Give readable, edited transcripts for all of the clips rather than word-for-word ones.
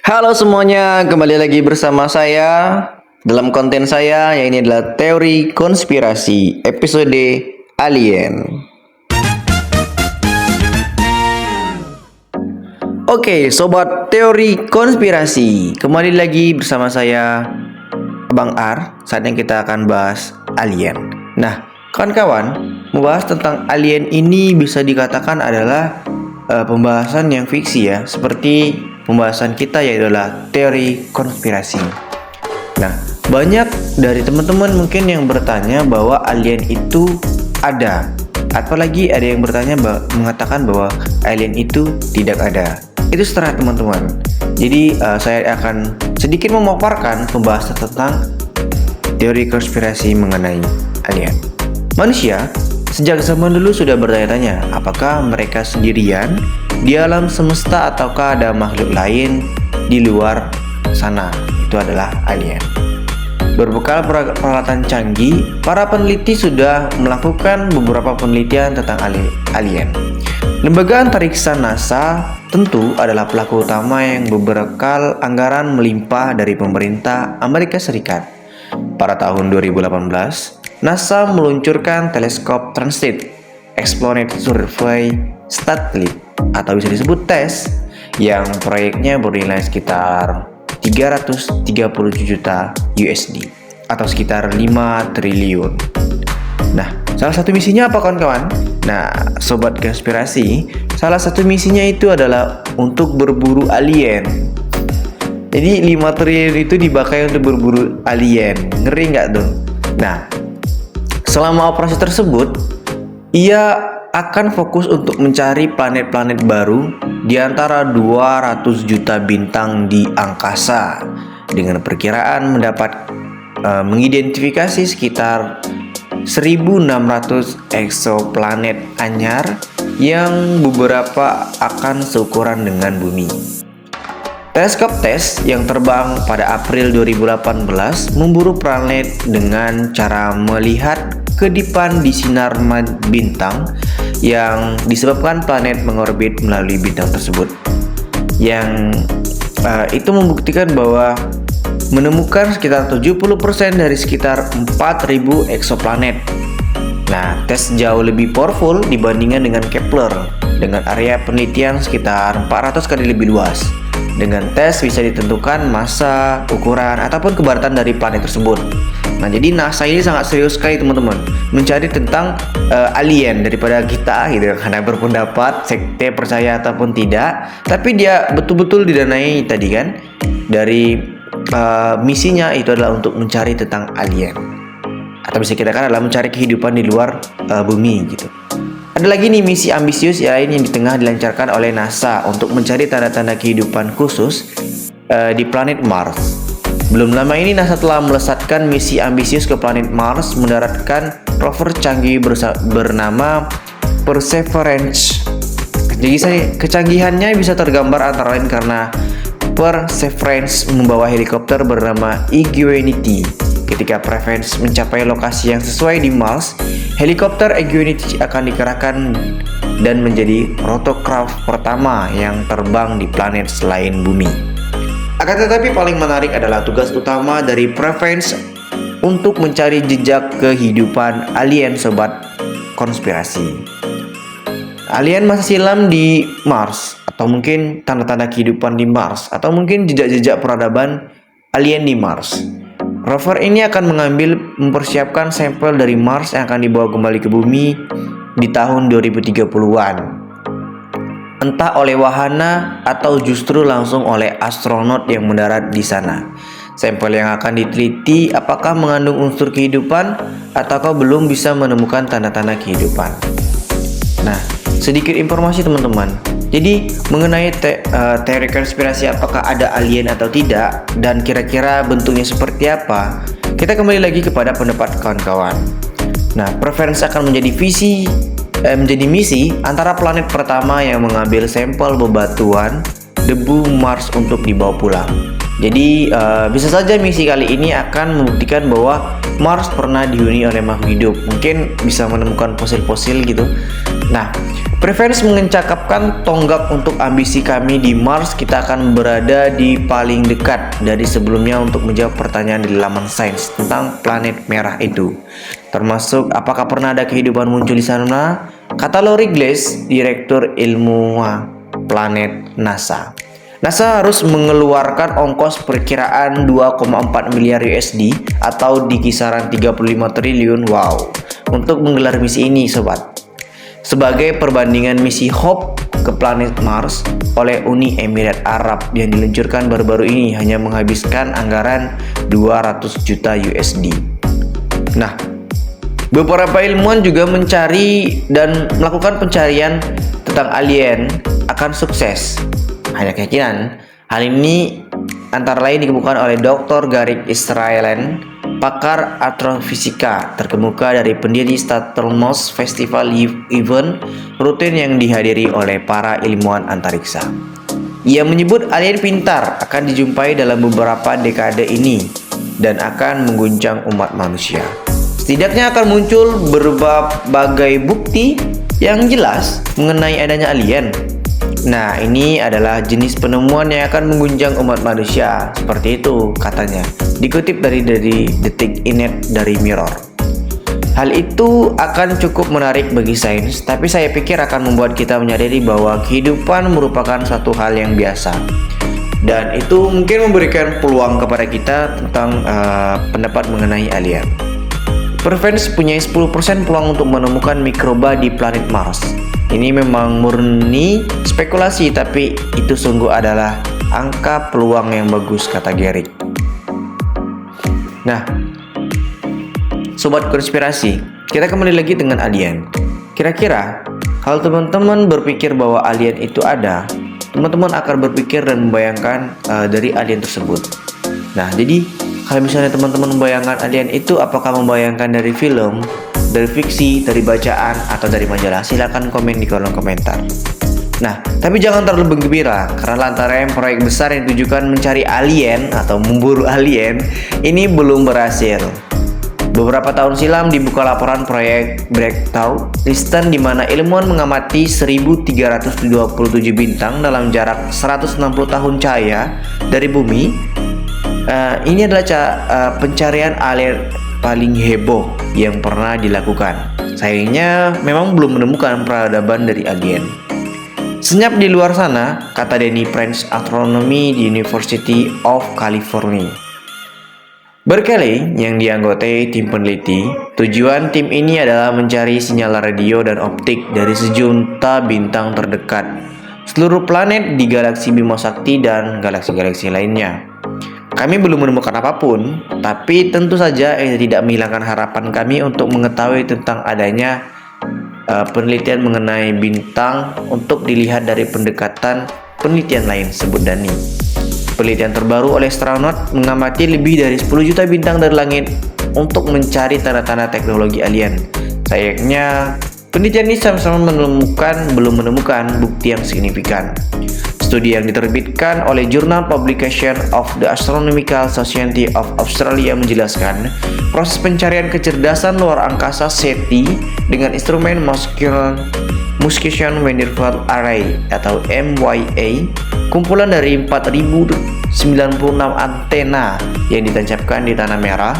Halo semuanya, kembali lagi bersama saya dalam konten saya yang ini adalah teori konspirasi episode alien. Oke, sobat teori konspirasi, kembali lagi bersama saya Bang Ar. Saatnya kita akan bahas alien. Nah, kawan-kawan, membahas tentang alien ini bisa dikatakan adalah pembahasan yang fiksi ya, seperti pembahasan kita yaitu adalah teori konspirasi. Nah, banyak dari teman-teman mungkin yang bertanya bahwa alien itu ada. Apalagi ada yang mengatakan bahwa alien itu tidak ada. Itu seterah teman-teman. Jadi saya akan sedikit memaparkan pembahasan tentang teori konspirasi mengenai alien. Manusia sejak zaman dulu sudah bertanya-tanya apakah mereka sendirian di alam semesta ataukah ada makhluk lain di luar sana. Itu adalah alien. Berbekal peralatan canggih, para peneliti sudah melakukan beberapa penelitian tentang alien. Lembaga antariksa NASA tentu adalah pelaku utama yang berbekal anggaran melimpah dari pemerintah Amerika Serikat. Pada tahun 2018, NASA meluncurkan teleskop Transit Explorer Survey Satellite atau bisa disebut TESS yang proyeknya bernilai sekitar 337 juta USD atau sekitar 5 triliun. Nah, salah satu misinya apa kawan-kawan? Nah, sobat konspirasi, salah satu misinya itu adalah untuk berburu alien. Jadi 5 triliun itu dipakai untuk berburu alien. Ngeri nggak tuh? Nah, selama operasi tersebut, ia akan fokus untuk mencari planet-planet baru di antara 200 juta bintang di angkasa dengan perkiraan mengidentifikasi sekitar 1.600 eksoplanet anyar yang beberapa akan seukuran dengan bumi. Teleskop TESS yang terbang pada April 2018 memburu planet dengan cara melihat kedipan di sinar bintang yang disebabkan planet mengorbit melalui bintang tersebut. Yang itu membuktikan bahwa menemukan sekitar 70% dari sekitar 4.000 eksoplanet. Nah, TESS jauh lebih powerful dibandingkan dengan Kepler dengan area penelitian sekitar 400 kali lebih luas. Dengan TESS bisa ditentukan massa, ukuran, ataupun kebaratan dari planet tersebut. Nah, jadi NASA ini sangat serius sekali teman-teman mencari tentang alien daripada kita gitu. Karena berpendapat sekte percaya ataupun tidak, tapi dia betul-betul didanai tadi kan dari misinya itu adalah untuk mencari tentang alien. Atau bisa kita katakan adalah mencari kehidupan di luar bumi gitu. Ada lagi nih misi ambisius lain yang di tengah dilancarkan oleh NASA untuk mencari tanda-tanda kehidupan khusus di planet Mars. Belum lama ini NASA telah melesatkan misi ambisius ke planet Mars, mendaratkan rover canggih bernama Perseverance. Jadi kecanggihannya bisa tergambar antara lain karena Perseverance membawa helikopter bernama Ingenuity. Ketika Perseverance mencapai lokasi yang sesuai di Mars, helikopter Ingenuity akan dikerahkan dan menjadi rotorcraft pertama yang terbang di planet selain bumi. Akan tetapi paling menarik adalah tugas utama dari Perseverance untuk mencari jejak kehidupan alien sobat konspirasi. Alien masa silam di Mars, atau mungkin tanda-tanda kehidupan di Mars, atau mungkin jejak-jejak peradaban alien di Mars. Rover ini akan mempersiapkan sampel dari Mars yang akan dibawa kembali ke bumi di tahun 2030-an. Entah oleh wahana atau justru langsung oleh astronot yang mendarat di sana. Sampel yang akan diteliti apakah mengandung unsur kehidupan ataukah belum bisa menemukan tanda-tanda kehidupan. Nah, sedikit informasi teman-teman. Jadi mengenai teori konspirasi apakah ada alien atau tidak dan kira-kira bentuknya seperti apa, kita kembali lagi kepada pendapat kawan-kawan. Nah, Perseverance akan menjadi misi antara planet pertama yang mengambil sampel bebatuan debu Mars untuk dibawa pulang. Jadi bisa saja misi kali ini akan membuktikan bahwa Mars pernah dihuni oleh makhluk hidup. Mungkin bisa menemukan fosil-fosil gitu. Nah, Prevance mengencangkan tonggak untuk ambisi kami di Mars. Kita akan berada di paling dekat dari sebelumnya untuk menjawab pertanyaan di laman sains tentang planet merah itu. Termasuk apakah pernah ada kehidupan muncul di sana? Kata Lori Glass, Direktur Ilmuwan Planet NASA. NASA harus mengeluarkan ongkos perkiraan 2,4 miliar USD atau di kisaran 35 triliun untuk menggelar misi ini, sobat. Sebagai perbandingan misi Hope ke planet Mars oleh Uni Emirat Arab yang diluncurkan baru-baru ini hanya menghabiskan anggaran 200 juta USD. Nah, beberapa ilmuwan juga mencari dan melakukan pencarian tentang alien akan sukses. Hanya keyakinan, hal ini antara lain dikemukakan oleh Dr. Garik Israelan, pakar astrofisika terkemuka dari pendiri Stattermost Festival event rutin yang dihadiri oleh para ilmuwan antariksa. Ia menyebut alien pintar akan dijumpai dalam beberapa dekade ini dan akan mengguncang umat manusia. Setidaknya akan muncul berbagai bukti yang jelas mengenai adanya alien. Nah, ini adalah jenis penemuan yang akan mengguncang umat manusia. Seperti itu katanya. Dikutip dari Detik.net dari Mirror. Hal itu akan cukup menarik bagi sains, tapi saya pikir akan membuat kita menyadari bahwa kehidupan merupakan suatu hal yang biasa. Dan itu mungkin memberikan peluang kepada kita tentang pendapat mengenai alien. Prevance punya 10% peluang untuk menemukan mikroba di planet Mars. Ini memang murni spekulasi, tapi itu sungguh adalah angka peluang yang bagus, kata Garik. Nah, sobat konspirasi, kita kembali lagi dengan alien. Kira-kira kalau teman-teman berpikir bahwa alien itu ada, teman-teman akan berpikir dan membayangkan dari alien tersebut. Nah, jadi kalau misalnya teman-teman membayangkan alien itu, apakah membayangkan dari film, dari fiksi, dari bacaan, atau dari majalah? Silahkan komen di kolom komentar. Nah, tapi jangan terlalu bergembira, karena lantaran proyek besar yang ditujukan mencari alien atau memburu alien ini belum berhasil. Beberapa tahun silam dibuka laporan proyek Breakthrough Listen, di mana ilmuwan mengamati 1327 bintang dalam jarak 160 tahun cahaya dari bumi. Ini adalah pencarian alien paling heboh yang pernah dilakukan. Sayangnya memang belum menemukan peradaban dari alien. Senyap di luar sana, kata Danny French, astronomi di University of California, Berkeley, yang dianggotai tim peneliti. Tujuan tim ini adalah mencari sinyal radio dan optik dari sejumlah bintang terdekat, seluruh planet di galaksi Bima Sakti dan galaksi-galaksi lainnya. Kami belum menemukan apapun, tapi tentu saja ini tidak menghilangkan harapan kami untuk mengetahui tentang adanya penelitian mengenai bintang untuk dilihat dari pendekatan penelitian lain, sebut Dani. Penelitian terbaru oleh astronaut mengamati lebih dari 10 juta bintang dari langit untuk mencari tanda-tanda teknologi alien. Sayangnya, penelitian ini sama-sama belum menemukan bukti yang signifikan. Studi yang diterbitkan oleh Journal Publication of the Astronomical Society of Australia menjelaskan proses pencarian kecerdasan luar angkasa SETI dengan instrumen Muskegon Wonderful Array atau MWA, kumpulan dari 4096 antena yang ditancapkan di tanah merah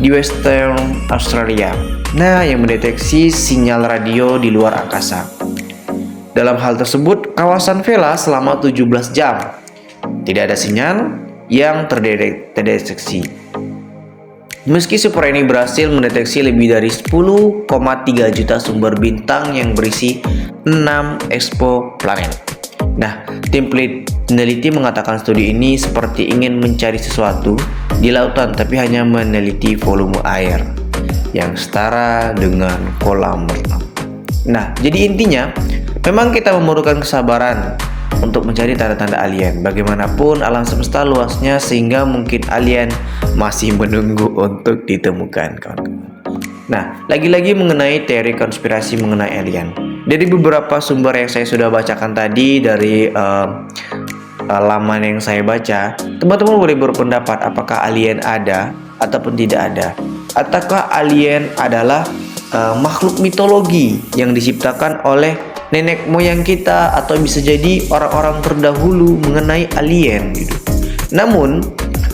di Western Australia. Nah, yang mendeteksi sinyal radio di luar angkasa. Dalam hal tersebut, kawasan Vela selama 17 jam tidak ada sinyal yang terdeteksi. Meski super ini berhasil mendeteksi lebih dari 10,3 juta sumber bintang yang berisi 6 exoplanet. Nah, tim peneliti mengatakan studi ini seperti ingin mencari sesuatu di lautan, tapi hanya meneliti volume air yang setara dengan kolam renang. Nah, jadi intinya, memang kita memerlukan kesabaran untuk mencari tanda-tanda alien. Bagaimanapun alam semesta luasnya, sehingga mungkin alien masih menunggu untuk ditemukan, kawan-kawan. Nah, lagi-lagi mengenai teori konspirasi mengenai alien. Dari beberapa sumber yang saya sudah bacakan tadi, dari laman yang saya baca, teman-teman boleh berpendapat apakah alien ada ataupun tidak ada. Ataukah alien adalah makhluk mitologi yang diciptakan oleh nenek moyang kita atau bisa jadi orang-orang terdahulu mengenai alien gitu. Namun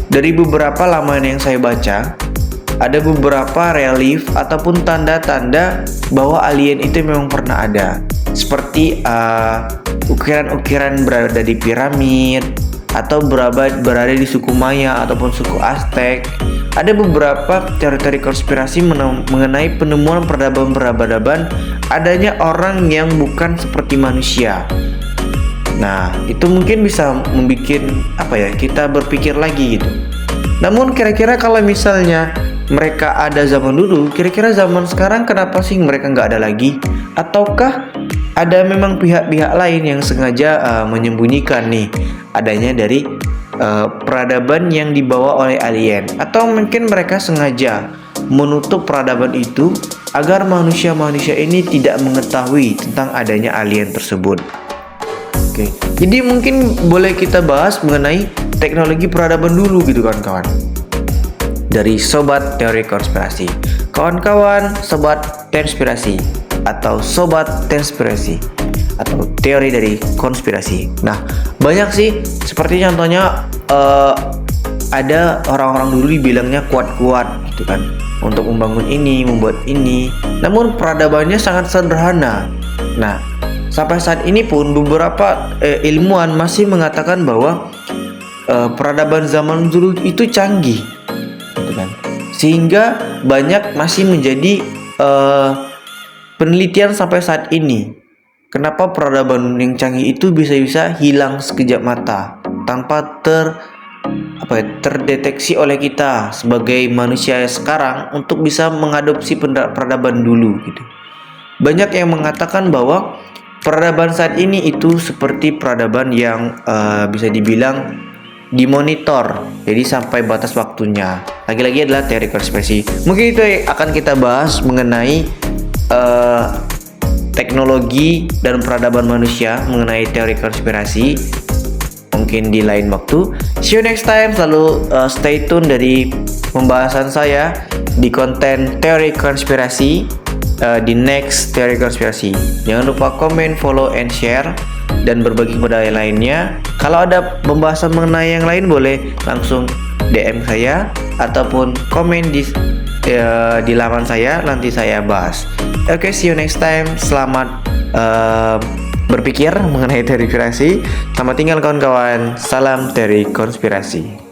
dari beberapa laman yang saya baca, ada beberapa relief ataupun tanda-tanda bahwa alien itu memang pernah ada. Seperti ukiran-ukiran berada di piramid atau berada di suku Maya ataupun suku Aztec. Ada beberapa teori-teori konspirasi mengenai penemuan peradaban-peradaban adanya orang yang bukan seperti manusia. Nah, itu mungkin bisa membuat kita berpikir lagi gitu. Namun kira-kira kalau misalnya mereka ada zaman dulu, kira-kira zaman sekarang kenapa sih mereka nggak ada lagi? Ataukah ada memang pihak-pihak lain yang sengaja menyembunyikan nih adanya dari peradaban yang dibawa oleh alien? Atau mungkin mereka sengaja menutup peradaban itu agar manusia-manusia ini tidak mengetahui tentang adanya alien tersebut. Oke, jadi mungkin boleh kita bahas mengenai teknologi peradaban dulu gitu kawan-kawan. Dari Sobat Teori Konspirasi. Kawan-kawan, Sobat Konspirasi atau Sobat Konspirasi atau teori dari konspirasi. Nah, banyak sih, seperti contohnya ada orang-orang dulu dibilangnya kuat-kuat gitu kan, untuk membangun ini, membuat ini. Namun peradabannya sangat sederhana. Nah, sampai saat ini pun beberapa ilmuwan masih mengatakan bahwa peradaban zaman dulu itu canggih, gitu kan? Sehingga banyak masih menjadi penelitian sampai saat ini. Kenapa peradaban yang canggih itu bisa-bisa hilang sekejap mata tanpa terdeteksi oleh kita sebagai manusia sekarang untuk bisa mengadopsi peradaban dulu gitu. Banyak yang mengatakan bahwa peradaban saat ini itu seperti peradaban yang bisa dibilang dimonitor, jadi sampai batas waktunya. Lagi-lagi adalah teori konspirasi. Mungkin itu akan kita bahas mengenai teknologi dan peradaban manusia mengenai teori konspirasi mungkin di lain waktu. See you next time. Selalu stay tune dari pembahasan saya di konten teori konspirasi di next teori konspirasi. Jangan lupa komen, follow, and share dan berbagi kepada yang lainnya. Kalau ada pembahasan mengenai yang lain boleh langsung DM saya ataupun komen di laman saya, nanti saya bahas. Oke, see you next time. Selamat berpikir mengenai teori konspirasi. Selamat tinggal kawan-kawan. Salam teori konspirasi.